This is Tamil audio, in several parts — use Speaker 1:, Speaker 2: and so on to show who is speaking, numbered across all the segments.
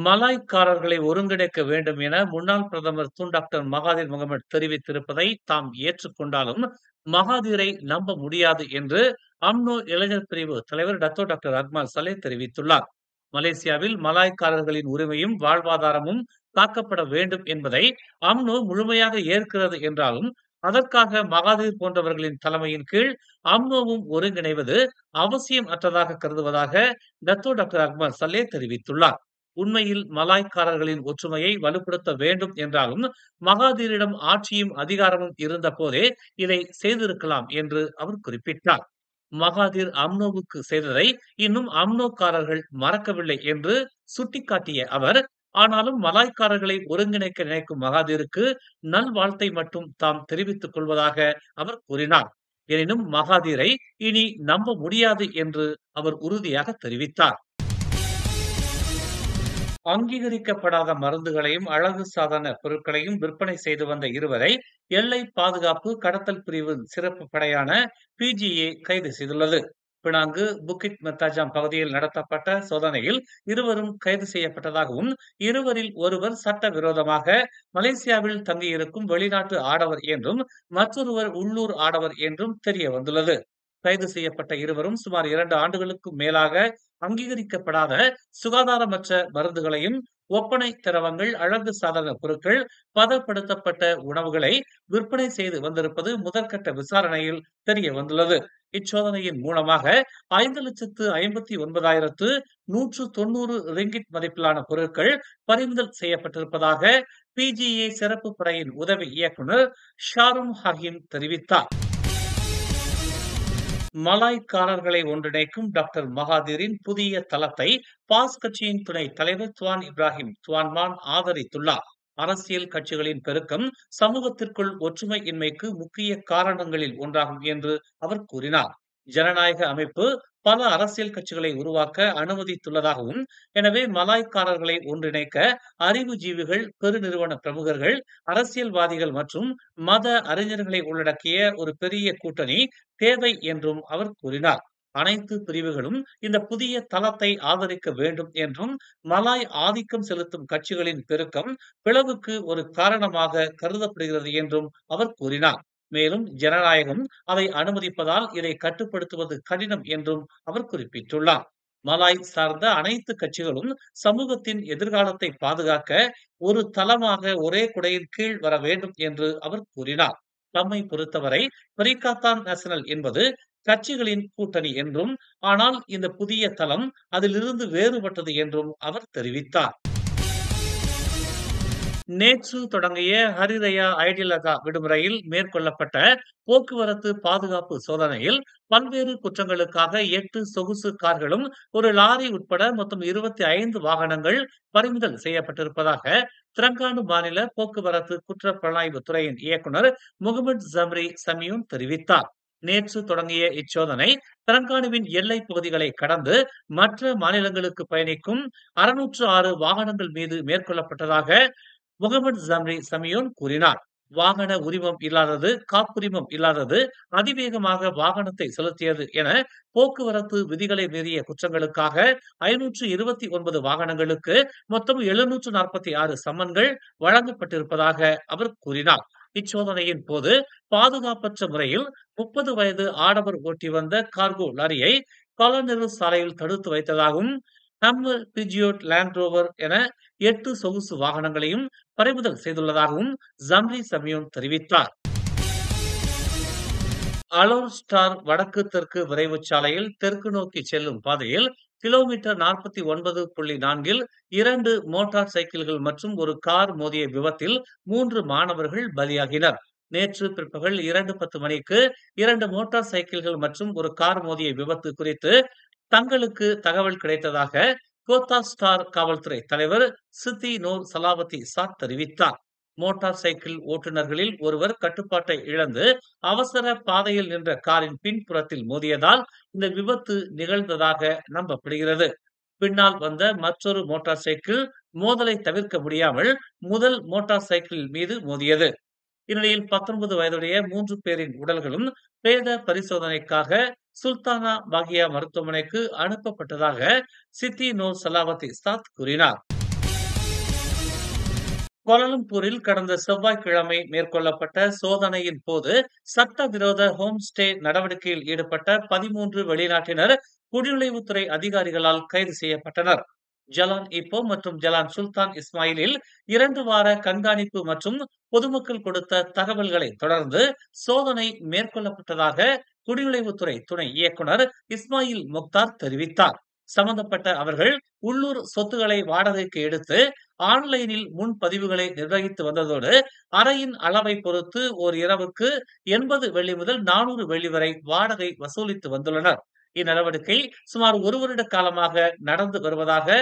Speaker 1: மலாய்க்காரர்களை ஒருங்கிணைக்க வேண்டும் என முன்னாள் பிரதமர் டாக்டர் மகாதீர் முகமது தெரிவித்திருப்பதை தாம் ஏற்றுக்கொண்டாலும், மகாதீரை நம்ப முடியாது என்று அம்னோ இளைஞர் பிரிவு தலைவர் டாக்டர் அக்மல் சலே தெரிவித்துள்ளார். மலேசியாவில் மலாய்க்காரர்களின் உரிமையும் வாழ்வாதாரமும் காக்கப்பட வேண்டும் என்பதை அம்னோ முழுமையாக ஏற்கிறது என்றாலும், அதற்காக மகாதீர் போன்றவர்களின் தலைமையின் கீழ் அம்னோவும் ஒருங்கிணைவது அவசியம் அற்றதாக கருதுவதாக டாக்டர் அக்மல் சலே தெரிவித்துள்ளார். உண்மையில் மலாய்க்காரர்களின் ஒற்றுமையை வலுப்படுத்த வேண்டும் என்றாலும், மகாதீரிடம் ஆட்சியும் அதிகாரமும் இருந்த போதே இதை செய்திருக்கலாம் என்று அவர் குறிப்பிட்டார். மகாதீர் அம்னோவுக்கு செய்ததை இன்னும் அம்னோக்காரர்கள் மறக்கவில்லை என்று சுட்டிக்காட்டிய அவர், ஆனாலும் மலாய்க்காரர்களை ஒருங்கிணைக்க நினைக்கும் மகாதீருக்கு நல்வாழ்த்தை மட்டும் தாம் தெரிவித்துக் கொள்வதாக அவர் கூறினார். எனினும் மகாதீரை இனி நம்ப முடியாது என்று அவர் உறுதியாக தெரிவித்தார். அங்கீகரிக்கப்படாத மருந்துகளையும் அழகு சாதன பொருட்களையும் விற்பனை செய்து வந்த இருவரை எல்லை பாதுகாப்பு கடத்தல் பிரிவு சிறப்பு படையான பிஜிஏ கைது செய்துள்ளது. பினாங்கு புக்கிட் மெத்தாஜாம் பகுதியில் நடத்தப்பட்ட சோதனையில் இருவரும் கைது செய்யப்பட்டதாகவும், இருவரில் ஒருவர் சட்டவிரோதமாக மலேசியாவில் தங்கியிருக்கும் வெளிநாட்டு ஆடவர் என்றும் மற்றொருவர் உள்ளூர் ஆடவர் என்றும் தெரிய வந்துள்ளது. கைது செய்யப்பட்ட இருவரும் சுமார் 2 ஆண்டுகளுக்கு மேலாக அங்கீகரிக்கப்படாத சுகாதாரமற்ற மருந்துகளையும், ஒப்பனை திரவங்கள், அழகு சாதன பொருட்கள், பதப்படுத்தப்பட்ட உணவுகளை விற்பனை செய்து வந்திருப்பது முதற்கட்ட விசாரணையில் தெரிய வந்துள்ளது. இச்சோதனையின் மூலமாக 5,59,190 ரிங்கிட் மதிப்பிலான பொருட்கள் பறிமுதல் செய்யப்பட்டிருப்பதாக பிஜிஏ சிறப்பு படையின் உதவி இயக்குநர் ஷாரும் ஹகிம் தெரிவித்தார். மலாய்க்காரர்களை ஒன்றிணைக்கும் டாக்டர் மகாதீரின் புதிய தளத்தை பாஸ் கட்சியின் துணை தலைவர் துவான் இப்ராஹிம் துவான்மான் ஆதரித்துள்ளார். அரசியல் கட்சிகளின் பெருக்கம் சமூகத்திற்குள் ஒற்றுமை இன்மைக்கு முக்கிய காரணங்களில் ஒன்றாகும் என்று அவர் கூறினார். ஜனநாயக அமைப்பு பல அரசியல் கட்சிகளை உருவாக்க அனுமதித்துள்ளதாகவும், எனவே மலாய்க்காரர்களை ஒன்றிணைக்க அறிவுஜீவிகள், பெருநிறுவன பிரமுகர்கள், அரசியல்வாதிகள் மற்றும் மத அறிஞர்களை உள்ளடக்கிய ஒரு பெரிய கூட்டணி தேவை என்றும் அவர் கூறினார். அனைத்து பிரிவுகளும் இந்த புதிய தளத்தை ஆதரிக்க வேண்டும் என்றும், மலாய் ஆதிக்கம் செலுத்தும் கட்சிகளின் பெருக்கம் பிளவுக்கு ஒரு காரணமாக கருதப்படுகிறது என்றும் அவர் கூறினார். மேலும் ஜனநாயகம் அதை அனுமதிப்பதால் இதை கட்டுப்படுத்துவது கடினம் என்றும் அவர் குறிப்பிட்டுள்ளார். மலாய் சார்ந்த அனைத்து கட்சிகளும் சமூகத்தின் எதிர்காலத்தை பாதுகாக்க ஒரு தளமாக ஒரே குடையின் கீழ் வர வேண்டும் என்று அவர் கூறினார். தம்மை பொறுத்தவரை பரிகாத்தான் நேஷனல் என்பது கட்சிகளின் கூட்டணி என்றும், ஆனால் இந்த புதிய தளம் அதிலிருந்து வேறுபட்டது என்றும் அவர் தெரிவித்தார். நேற்று தொடங்கிய ஹரிரயா ஐடிலகா விடுமுறையில் மேற்கொள்ளப்பட்ட போக்குவரத்து பாதுகாப்பு சோதனையில் பல்வேறு குற்றங்களுக்காக 8 சொகுசு கார்களும், ஒரு லாரி உட்பட மொத்தம் 25 வாகனங்கள் பறிமுதல் செய்யப்பட்டிருப்பதாக திரங்கானு மாநில போக்குவரத்து குற்றப்புலனாய்வு துறையின் இயக்குநர் முகமது ஜம்ரி சமியூன் தெரிவித்தார். நேற்று தொடங்கிய இச்சோதனை திரங்கானுவின் எல்லை பகுதிகளை கடந்து மற்ற மாநிலங்களுக்கு பயணிக்கும் 606 வாகனங்கள் மீது மேற்கொள்ளப்பட்டதாக முகமது ஜம்ரி சமியோன் கூறினார். வாகன உரிமம் இல்லாதது, காப்புரிமம் இல்லாதது, அதிவேகமாக வாகனத்தை செலுத்தியது என போக்குவரத்து விதிகளை மீறிய குற்றங்களுக்காக 529 வாகனங்களுக்கு மொத்தம் 746 சம்மன்கள் வழங்கப்பட்டிருப்பதாக அவர் கூறினார். இச்சோதனையின் போது பாதுகாப்பற்ற முறையில் 30 வயது ஆடவர் ஓட்டி வந்த கார்கோ லாரியை காலனெரு சாலையில் தடுத்து வைத்ததாகவும், ஹம்மர், பிஜியோட், லேண்ட் ரோவர் என 8 சொகுசு வாகனங்களையும் பறிமுதல் செய்துள்ளதாகவும் ஜம்ரி சமியோன் தெரிவித்தார். அலோர் ஸ்டார் வடக்கு தெற்கு விரைவு சாலையில் தெற்கு நோக்கி செல்லும் பாதையில் கிலோமீட்டர் 49.4 2 மோட்டார் சைக்கிள்கள் மற்றும் ஒரு கார் மோதிய விபத்தில் 3 மாணவர்கள் பலியாகினர். நேற்று பிற்பகல் 2:10 மணிக்கு 2 மோட்டார் சைக்கிள்கள் மற்றும் ஒரு கார் மோதிய விபத்து குறித்து தங்களுக்கு தகவல் கிடைத்ததாக கோத்தா ஸ்டார் காவல்துறை தலைவர் சித்தி நூர் சலாவத்தி சாத் தெரிவித்தார். மோட்டார் சைக்கிள் ஓட்டுநர்களில் ஒருவர் கட்டுப்பாட்டை இழந்து அவசர பாதையில் நின்ற காரின் பின்புறத்தில் மோதியதால் இந்த விபத்து நிகழ்ந்ததாக நம்பப்படுகிறது. பின்னால் வந்த மற்றொரு மோட்டார் சைக்கிள் மோதலை தவிர்க்க முடியாமல் முதல் மோட்டார் சைக்கிள் மீது மோதியது. இந்நிலையில் 19 வயதுடைய 3 பேரின் உடல்களும் பிரேத பரிசோதனைக்காக சுல்தானா பாகியா மருத்துவமனைக்கு அனுப்பப்பட்டதாக சித்தி நூர் சலாவத்தி சாத் கூறினார். கோலாலம்பூரில் கடந்த செவ்வாய்க்கிழமை மேற்கொள்ளப்பட்ட சோதனையின் போது சட்டவிரோத ஹோம் ஸ்டே நடவடிக்கையில் ஈடுபட்ட 13 வெளிநாட்டினர் குடிநுழைவுத்துறை அதிகாரிகளால் கைது செய்யப்பட்டனர். ஜலான் இப்போ மற்றும் ஜலான் சுல்தான் இஸ்மாயிலில் 2 வார கண்காணிப்பு மற்றும் பொதுமக்கள் கொடுத்த தகவல்களை தொடர்ந்து சோதனை மேற்கொள்ளப்பட்டதாக குடிநுழைவுத்துறை துணை இயக்குனர் இஸ்மாயில் முக்தார் தெரிவித்தார். சம்பந்தப்பட்ட அவர்கள் உள்ளூர் சொத்துக்களை வாடகைக்கு எடுத்து ஆன்லைனில் முன்பதிவுகளை நிர்வகித்து வந்ததோடு அறையின் அளவை பொறுத்து ஓர் இரவுக்கு 80 வெள்ளி முதல் 400 வெள்ளி வரை வாடகை வசூலித்து வந்துள்ளனர். இந்நடவடிக்கை சுமார் 1 வருட காலமாக நடந்து வருவதாக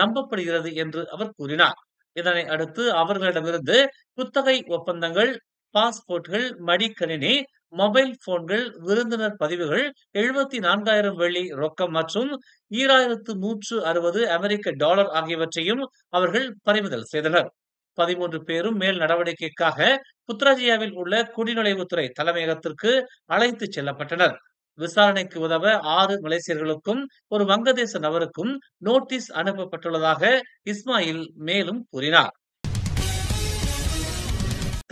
Speaker 1: நம்பப்படுகிறது என்று அவர் கூறினார். இதனை அடுத்து அவர்களிடமிருந்து குத்தகை ஒப்பந்தங்கள், பாஸ்போர்ட்கள், மடிக்கணினி, மொபைல் போன்கள், விருந்தினர் பதிவுகள், 74,000 வெள்ளி ரொக்கம் மற்றும் 2,160 அமெரிக்க டாலர் ஆகியவற்றையும் அவர்கள் பறிமுதல் செய்தனர். 13 பேரும் மேல் நடவடிக்கைக்காக புத்ராஜியாவில் உள்ள குடிநுழைவுத்துறை தலைமையகத்திற்கு அழைத்துச் செல்லப்பட்டனர். விசாரணைக்கு உதவ 6 மலேசியர்களுக்கும் ஒரு வங்கதேச நபருக்கும் நோட்டீஸ் அனுப்பப்பட்டுள்ளதாக இஸ்மாயில் மேலும் கூறினார்.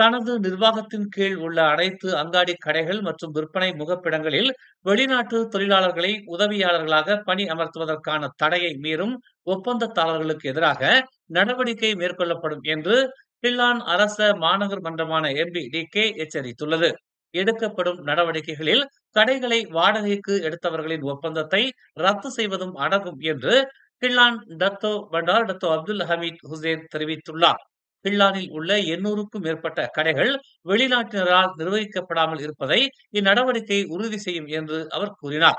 Speaker 1: தனது நிர்வாகத்தின் கீழ் உள்ள அனைத்து அங்காடி கடைகள் மற்றும் விற்பனை முகப்பிடங்களில் வெளிநாட்டு தொழிலாளர்களை உதவியாளர்களாக பணி அமர்த்துவதற்கான தடையை மீறும் ஒப்பந்ததாரர்களுக்கு எதிராக நடவடிக்கை மேற்கொள்ளப்படும் என்று கில்லான் அரச மாநகர் மன்றமான MBDK எச்சரித்துள்ளது. எடுக்கப்படும் நடவடிக்கைகளில் கடைகளை வாடகைக்கு எடுத்தவர்களின் ஒப்பந்தத்தை ரத்து செய்வதும் அடங்கும் என்று கில்லான் Dato Bandar Dato Abdul Hamid Hussein தெரிவித்துள்ளார். கில்லானில் உள்ள 800க்கும் மேற்பட்ட கடைகள் வெளிநாட்டினரால் நிர்வகிக்கப்படாமல் இருப்பதை இந்நடவடிக்கை உறுதி செய்யும் என்று அவர் கூறினார்.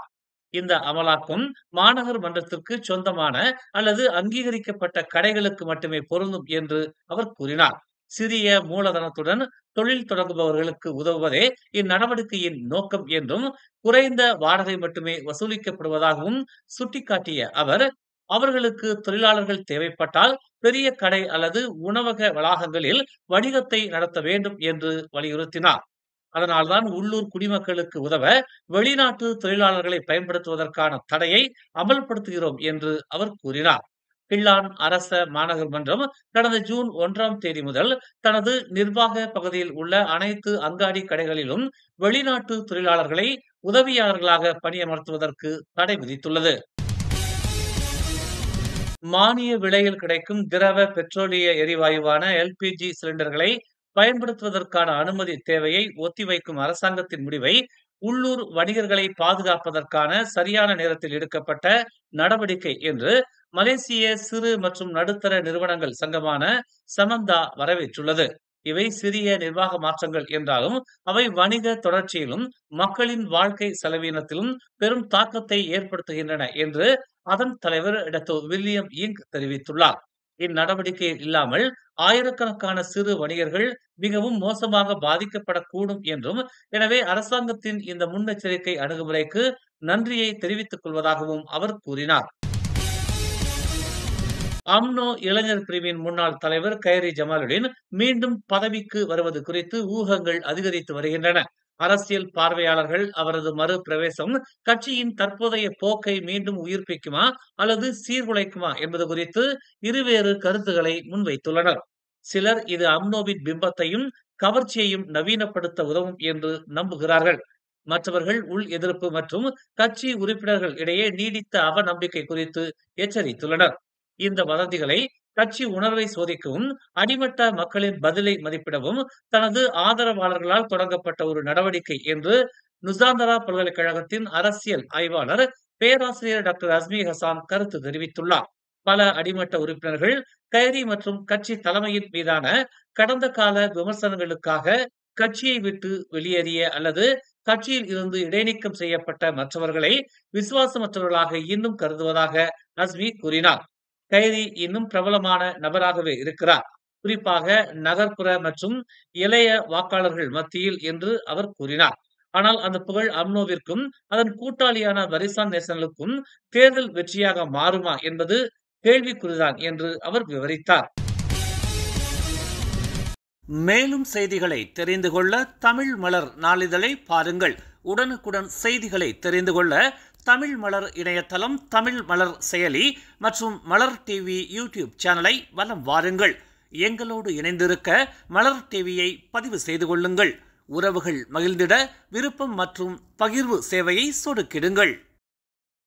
Speaker 1: இந்த அமலாக்கம் மாநகர் மன்றத்திற்கு சொந்தமான அல்லது அங்கீகரிக்கப்பட்ட கடைகளுக்கு மட்டுமே பொருந்தும் என்று அவர் கூறினார். சிறிய மூலதனத்துடன் தொழில் தொடங்குபவர்களுக்கு உதவுவதே இந்நடவடிக்கையின் நோக்கம் என்றும் குறைந்த வாடகை மட்டுமே வசூலிக்கப்படுவதாகவும் சுட்டிக்காட்டிய அவர், அவர்களுக்கு தொழிலாளர்கள் தேவைப்பட்டால் பெரிய கடை அல்லது உணவக வளாகங்களில் வணிகத்தை நடத்த வேண்டும் என்று வலியுறுத்தினார். அதனால்தான் உள்ளூர் குடிமக்களுக்கு உதவ வெளிநாட்டு தொழிலாளர்களை பயன்படுத்துவதற்கான தடையை அமல்படுத்துகிறோம் என்று அவர் கூறினார். கில்லான் அரச மாநகர் மன்றம் கடந்த ஜூன் 1ஆம் தேதி முதல் தனது நிர்வாக பகுதியில் உள்ள அனைத்து அங்காடி கடைகளிலும் வெளிநாட்டு தொழிலாளர்களை உதவியாளர்களாக பணியமர்த்துவதற்கு தடை விதித்துள்ளது. மானிய விலையில் கிடைக்கும் திரவ பெட்ரோலிய எரிவாயுவான LPG சிலிண்டர்களை பயன்படுத்துவதற்கான அனுமதி தேவையை ஒத்திவைக்கும் அரசாங்கத்தின் முடிவை உள்ளூர் வணிகர்களை பாதுகாப்பதற்கான சரியான நேரத்தில் எடுக்கப்பட்ட நடவடிக்கை என்று மலேசிய சிறு மற்றும் நடுத்தர நிறுவனங்கள் சங்கமான சமந்தா வரவேற்றுள்ளது. இவை சிறிய நிர்வாக மாற்றங்கள் என்றாலும் அவை வணிக தொடர்ச்சியிலும் மக்களின் வாழ்க்கை செலவினத்திலும் பெரும் தாக்கத்தை ஏற்படுத்துகின்றன என்று அதன் தலைவர் டாக்டர் வில்லியம் இங் தெரிவித்துள்ளார். இந்நடவடிக்கை இல்லாமல் ஆயிரக்கணக்கான சிறு வணிகர்கள் மிகவும் மோசமாக பாதிக்கப்படக்கூடும் என்றும், எனவே அரசாங்கத்தின் இந்த முன்னெச்சரிக்கை அணுகுமுறைக்கு நன்றியை தெரிவித்துக் கொள்வதாகவும் அவர் கூறினார். அம்னோ இளைஞர் பிரிவின் முன்னாள் தலைவர் கைரி ஜமாலுடன் மீண்டும் பதவிக்கு வருவது குறித்து ஊகங்கள் அதிகரித்து வருகின்றன. அரசியல் பார்வையாளர்கள் அவரது மறு பிரவேசம் கட்சியின் தற்போதைய போக்கை மீண்டும் உயிர்ப்பிக்குமா அல்லது சீர்குலைக்குமா என்பது குறித்து இருவேறு கருத்துக்களை முன்வைத்துள்ளனர். சிலர் இது அம்னோவின் பிம்பத்தையும் கவர்ச்சியையும் நவீனப்படுத்த உதவும் என்று நம்புகிறார்கள். மற்றவர்கள் உள் எதிர்ப்பு மற்றும் கட்சி உறுப்பினர்கள் இடையே நீடித்த அவநம்பிக்கை குறித்து எச்சரித்துள்ளனர். இந்த வதந்திகளை கட்சி உணர்வை சோதிக்கவும் அடிமட்ட மக்களின் பதிலை மதிப்பிடவும் தனது ஆதரவாளர்களால் தொடங்கப்பட்ட ஒரு நடவடிக்கை என்று நுசாந்தரா பல்கலைக்கழகத்தின் அரசியல் ஆய்வாளர் பேராசிரியர் டாக்டர் அஸ்மி ஹசான் கருத்து தெரிவித்துள்ளார். பல அடிமட்ட உறுப்பினர்கள் கைரி மற்றும் கட்சி தலைமையின் மீதான கடந்த கால விமர்சனங்களுக்காக கட்சியை விட்டு வெளியேறிய அல்லது கட்சியில் இருந்து இடைநீக்கம் செய்யப்பட்ட மற்றவர்களை விசுவாசமற்றவர்களாக இன்னும் கருதுவதாக அஸ்மி கூறினார். கைரி இன்னும் பிரபலமான நபராகவே இருக்கிறார், குறிப்பாக நகர்ப்புற மற்றும் இளைய வாக்காளர்கள் மத்தியில் என்று அவர் கூறினார். ஆனால் அந்த புகழ் அம்னோவிற்கும் அதன் கூட்டாளியான பரிசான் நேஷனலுக்கும் தேர்தல் வெற்றியாக மாறுமா என்பது கேள்விக்குறிதான் என்று அவர் விவரித்தார். மேலும் செய்திகளை தெரிந்து கொள்ள தமிழ் மலர் நாளிதழை பாருங்கள். உடனுக்குடன் செய்திகளை தெரிந்து கொள்ள தமிழ் மலர் இணையதளம், தமிழ் மலர் செயலி மற்றும் மலர் டிவி யூடியூப் சேனலை வலம் வாருங்கள். எங்களோடு இணைந்திருக்க மலர் டிவியை பதிவு செய்து கொள்ளுங்கள். உறவுகள் மகிழ்ந்திட விருப்பம் மற்றும் பகிர்வு சேவையை சொடுக்கிடுங்கள்.